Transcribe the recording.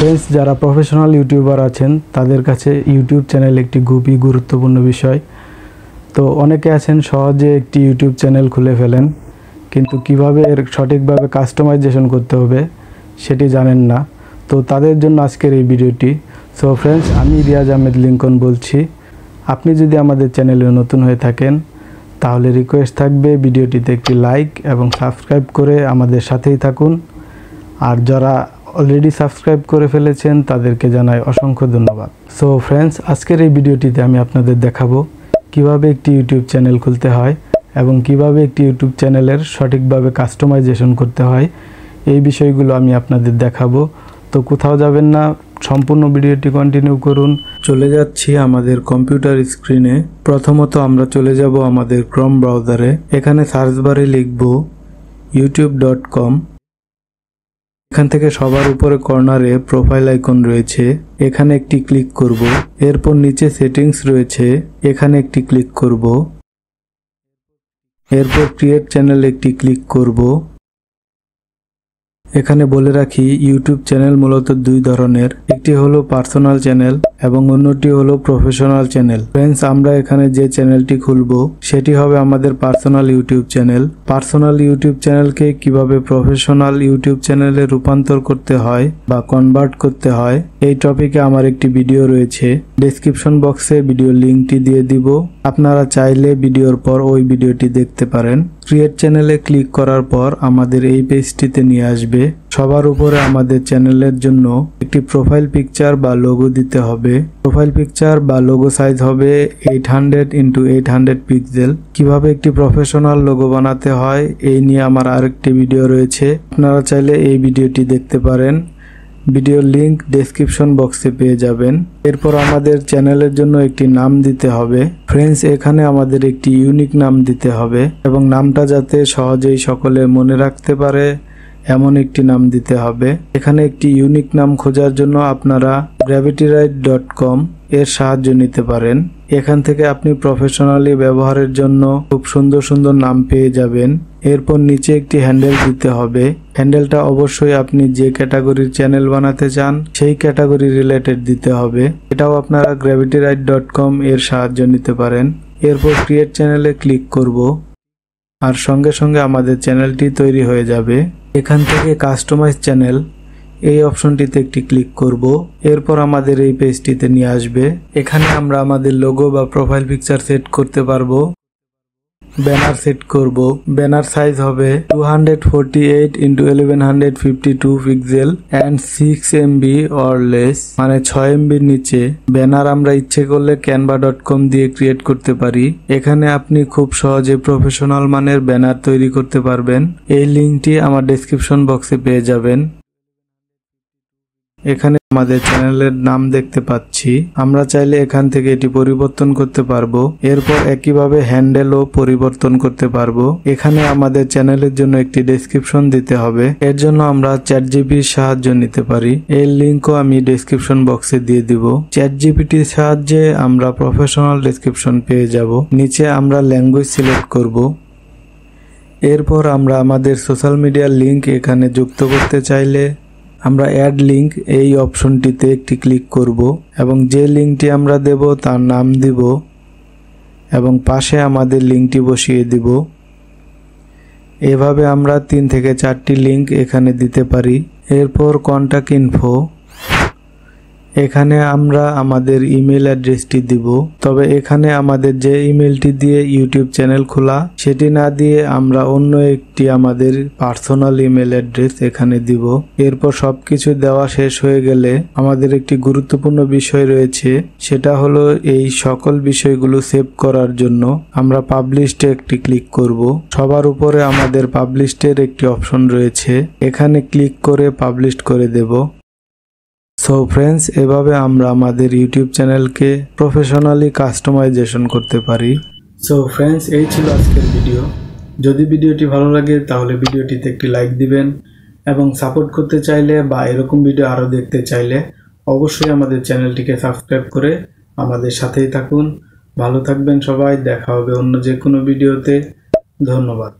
Friends, যারা professional YouTuber আছেন তাদের কাছে ইউটিউব চ্যানেল একটি খুবই গুরুত্বপূর্ণ বিষয়। তো অনেকে আছেন সহজে একটি ইউটিউব চ্যানেল খুলে ফেলেন, কিন্তু কিভাবে এর সঠিকভাবে কাস্টমাইজেশন করতে হবে সেটি জানেন না। তো তাদের জন্য আজকের এই ভিডিওটি। সো ফ্রেন্ডস, আমি রিয়াজ আহমেদ লিঙ্কন বলছি। আপনি যদি আমাদের চ্যানেলে নতুন হয়ে থাকেন তাহলে রিকোয়েস্ট থাকবে ভিডিওটিতে একটি লাইক এবং সাবস্ক্রাইব করে আমাদের সাথেই থাকুন। আর যারা অলরেডি সাবস্ক্রাইব করে ফেলেছেন তাদেরকে জানাই অসংখ্য ধন্যবাদ। সো ফ্রেন্ডস, আজকের এই ভিডিওটিতে আমি আপনাদের দেখাবো কিভাবে একটি ইউটিউব চ্যানেল খুলতে হয় এবং কিভাবে একটি ইউটিউব চ্যানেলের সঠিকভাবে কাস্টমাইজেশন করতে হয়। এই বিষয়গুলো আমি আপনাদের দেখাবো। তো কোথাও যাবেন না, সম্পূর্ণ ভিডিওটি কন্টিনিউ করুন। চলে যাচ্ছি আমাদের কম্পিউটার স্ক্রিনে। প্রথমত আমরা চলে যাব আমাদের ক্রোম ব্রাউজারে। এখানে সার্চ বারে লিখব youtube.com। এখান থেকে সবার উপরে কর্নারে প্রোফাইল আইকন রয়েছে, এখানে একটি ক্লিক করব। এরপর নিচে সেটিংস রয়েছে, এখানে একটি ক্লিক করব। এরপর ক্রিয়েট চ্যানেল একটি ক্লিক করব। এখানে বলে রাখি ইউটিউব চ্যানেল মূলত দুই ধরনের, একটি হলো পার্সোনাল চ্যানেল এবং অন্যটি হলো প্রফেশনাল চ্যানেল। ফ্রেন্ডস, আমরা এখানে যে চ্যানেলটি খুলবো সেটি হবে আমাদের personal YouTube channel. Personal YouTube চ্যানেলকে কিভাবে প্রফেশনাল ইউটিউব চ্যানেলে রূপান্তর করতে হয় বা কনভার্ট করতে হয় এই টপিকে আমার একটি ভিডিও রয়েছে। ডেসক্রিপশন বক্সে ভিডিও লিঙ্কটি দিয়ে দিব, আপনারা চাইলে ভিডিওর পর ওই ভিডিওটি দেখতে পারেন। ক্রিয়েট চ্যানেলে ক্লিক করার পর আমাদের এই পেজটিতে নিয়ে আসবে। সবার উপরে আমাদের চ্যানেলের জন্য একটি প্রোফাইল পিকচার বা লোগো দিতে হবে। প্রোফাইল পিকচার বা লোগো সাইজ হবে 800x800 পিক্সেল। কিভাবে একটি প্রফেশনাল লোগো বানাতে হয় এই নিয়ে আমার আরেকটি ভিডিও রয়েছে, আপনারা চাইলে এই ভিডিওটি দেখতে পারেন। ভিডিওর লিংক ডেসক্রিপশন বক্সে পেয়ে যাবেন। এরপর আমাদের চ্যানেলের জন্য একটি নাম দিতে হবে। ফ্রেন্ডস, এখানে আমাদের একটি ইউনিক নাম দিতে হবে এবং নামটা যাতে সহজেই সকলে মনে রাখতে পারে এমন একটি নাম দিতে হবে। এখানে একটি ইউনিক নাম খোঁজার জন্য আপনারা gravitywrite.com এর সাহায্য নিতে পারেন। এখান থেকে আপনি প্রফেশনালি ব্যবহারের জন্য খুব সুন্দর সুন্দর নাম পেয়ে যাবেন। এরপর নিচে একটি হ্যান্ডেল দিতে হবে। হ্যান্ডেলটা অবশ্যই আপনি যে ক্যাটাগরির চ্যানেল বানাতে চান সেই ক্যাটাগরি রিলেটেড দিতে হবে। এটাও আপনারা gravitywrite.com এর সাহায্য নিতে পারেন। এরপর ক্রিয়েট চ্যানেলে ক্লিক করব আর সঙ্গে সঙ্গে আমাদের চ্যানেলটি তৈরি হয়ে যাবে। এখান থেকে কাস্টমাইজ চ্যানেল এই অপশনটিতে একটি ক্লিক করব। এরপর আমাদের এই পেজটিতে নিয়ে আসবে। এখানে আমরা আমাদের লোগো বা প্রোফাইল পিকচার সেট করতে পারবো। ব্যানার সেট করব। ব্যানার সাইজ হবে 248x1152 pixel and 6 MB or less, মানে 6 MB নিচে। ব্যানার আমরা ইচ্ছে করলে canva.com দিয়ে ক্রিয়েট করতে পারি। এখানে আপনি খুব সহজে প্রফেশনাল মানের ব্যানার তৈরি করতে পারবেন। এই লিঙ্কটি আমার ডেসক্রিপশন বক্সে পেয়ে যাবেন। এখানে আমাদের চ্যানেলের নাম দেখতে পাচ্ছি, আমরা চাইলে এখান থেকে এটি পরিবর্তন করতে পারবো। এরপর একইভাবে হ্যান্ডেলও পরিবর্তন করতে পারবো। এখানে আমাদের চ্যানেলের জন্য একটি ডেসক্রিপশন দিতে হবে, এর জন্য আমরা চ্যাটজিপিটির সাহায্য নিতে পারি। এর লিঙ্কও আমি ডেসক্রিপশন বক্সে দিয়ে দিব। চ্যাটজিপিটির সাহায্যে আমরা প্রফেশনাল ডেসক্রিপশন পেয়ে যাব। নিচে আমরা ল্যাঙ্গুয়েজ সিলেক্ট করব। এরপর আমরা আমাদের সোশ্যাল মিডিয়ার লিঙ্ক এখানে যুক্ত করতে চাইলে আমরা অ্যাড লিঙ্ক এই অপশনটিতে একটি ক্লিক করব এবং যে লিঙ্কটি আমরা দেব তার নাম দিব এবং পাশে আমাদের লিঙ্কটি বসিয়ে দিব। এভাবে আমরা 3 থেকে 4টি লিঙ্ক এখানে দিতে পারি। এরপর কন্টাক্ট ইনফো, এখানে আমরা আমাদের ইমেল অ্যাড্রেসটি দিব। তবে এখানে আমাদের যে ইমেলটি দিয়ে ইউটিউব চ্যানেল খোলা সেটি না দিয়ে আমরা অন্য একটি আমাদের পার্সোনাল ইমেল অ্যাড্রেস এখানে দিব। এরপর সবকিছু দেওয়া শেষ হয়ে গেলে আমাদের একটি গুরুত্বপূর্ণ বিষয় রয়েছে, সেটা হলো এই সকল বিষয়গুলো সেভ করার জন্য আমরা পাবলিশডে একটি ক্লিক করব। সবার উপরে আমাদের পাবলিশডের একটি অপশন রয়েছে, এখানে ক্লিক করে পাবলিশ করে দেব। সো ফ্রেন্ডস, এভাবে আমরা আমাদের ইউটিউব চ্যানেলকে প্রফেশনালি কাস্টমাইজেশন করতে পারি। সো ফ্রেন্ডস, এই ছিল আজকের ভিডিও। যদি ভিডিওটি ভালো লাগে তাহলে ভিডিওটিতে একটি লাইক দিবেন এবং সাপোর্ট করতে চাইলে বা এরকম ভিডিও আরও দেখতে চাইলে অবশ্যই আমাদের চ্যানেলটিকে সাবস্ক্রাইব করে আমাদের সাথেই থাকুন। ভালো থাকবেন সবাই, দেখা হবে অন্য যে কোনো ভিডিওতে। ধন্যবাদ।